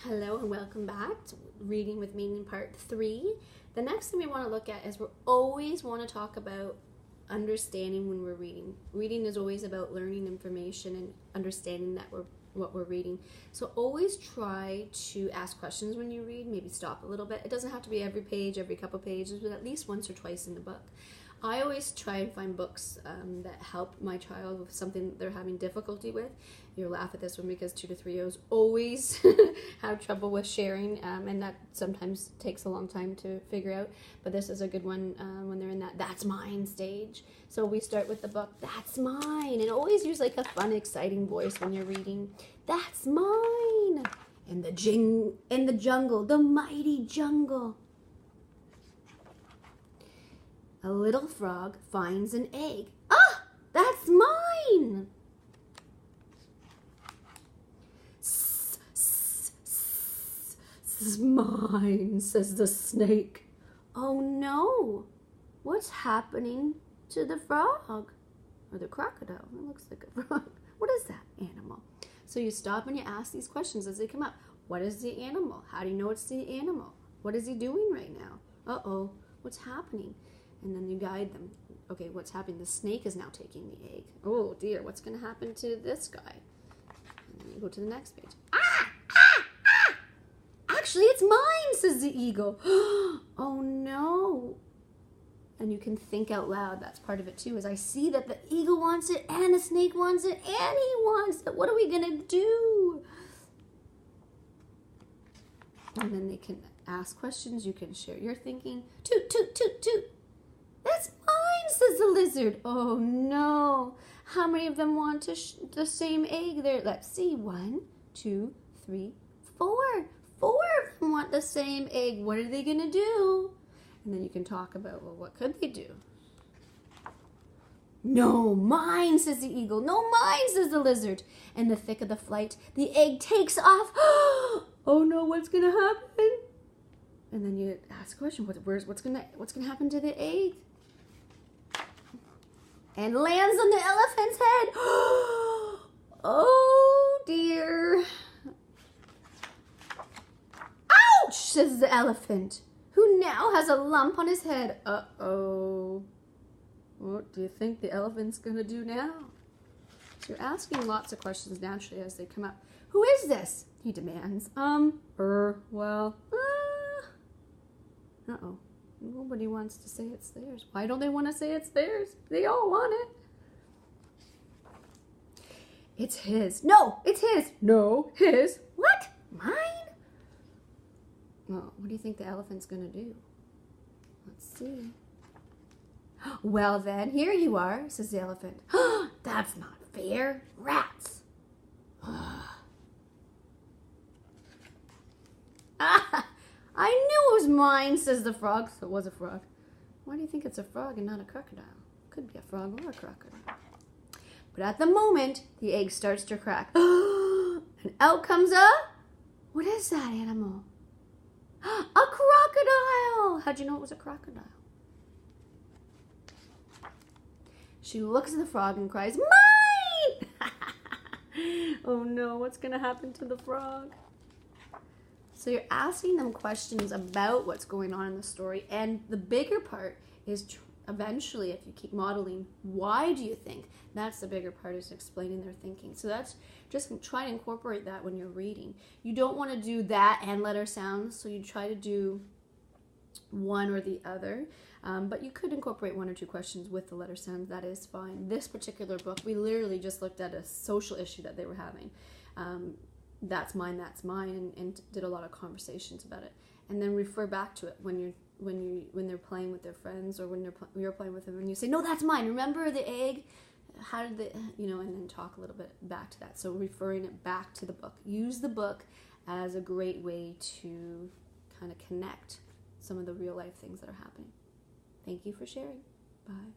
Hello and welcome back to Reading with Meaning Part 3. The next thing we want to look at is we always want to talk about understanding when we're reading. Reading is always about learning information and understanding that what we're reading. So always try to ask questions when you read, maybe stop a little bit. It doesn't have to be every page, every couple pages, but at least once or twice in the book. I always try and find books that help my child with something that they're having difficulty with. You'll laugh at this one because 2 to 3-year-olds always have trouble with sharing, and that sometimes takes a long time to figure out. But this is a good one when they're in that "that's mine" stage. So we start with the book, "That's mine," and always use like a fun, exciting voice when you're reading. "That's mine." In the jungle, the mighty jungle. A little frog finds an egg. Ah, that's mine. It's mine, says the snake. Oh no, what's happening to the frog? Or the crocodile, it looks like a frog. What is that animal? So you stop and you ask these questions as they come up. What is the animal? How do you know it's the animal? What is he doing right now? Uh-oh, what's happening? And then you guide them. Okay, what's happening? The snake is now taking the egg. Oh dear, what's going to happen to this guy? And then you go to the next page. Ah! Ah! Ah! Actually, it's mine, says the eagle. Oh no. And you can think out loud. That's part of it too, is I see that the eagle wants it and the snake wants it and he wants it. What are we going to do? And then they can ask questions. You can share your thinking. Toot, toot, toot, toot. That's mine, says the lizard. Oh no. How many of them want the same egg there? Let's see. 1, 2, 3, 4. 4 of them want the same egg. What are they going to do? And then you can talk about, well, what could they do? No, mine, says the eagle. No, mine, says the lizard. In the thick of the flight, the egg takes off. Oh no, what's going to happen? And then you ask a question, what's gonna happen to the egg? And lands on the elephant's head. Oh dear. Ouch, says the elephant, who now has a lump on his head. Uh-oh. What do you think the elephant's gonna do now? So you're asking lots of questions naturally as they come up. Who is this? He demands. Well, uh-oh. Nobody wants to say it's theirs. Why don't they want to say it's theirs? They all want it. It's his. No, it's his. No, his. What? Mine? Well, what do you think the elephant's going to do? Let's see. Well then, here you are, says the elephant. That's not fair. Rats. I knew it was mine, says the frog. So it was a frog. Why do you think it's a frog and not a crocodile? Could be a frog or a crocodile. But at the moment, the egg starts to crack. And out comes what is that animal? A crocodile! How'd you know it was a crocodile? She looks at the frog and cries, mine! Oh no, what's going to happen to the frog? So you're asking them questions about what's going on in the story. And the bigger part is eventually, if you keep modeling, why do you think? That's the bigger part, is explaining their thinking. So that's just try to incorporate that when you're reading. You don't want to do that and letter sounds, so you try to do one or the other. But you could incorporate 1 or 2 questions with the letter sounds. That is fine. This particular book, we literally just looked at a social issue that they were having. That's mine, and did a lot of conversations about it, and then refer back to it when they're playing with their friends, or when you're playing with them, and you say, no, that's mine. Remember the egg? How did the and then talk a little bit back to that. So referring it back to the book. Use the book as a great way to kind of connect some of the real life things that are happening. Thank you for sharing. Bye.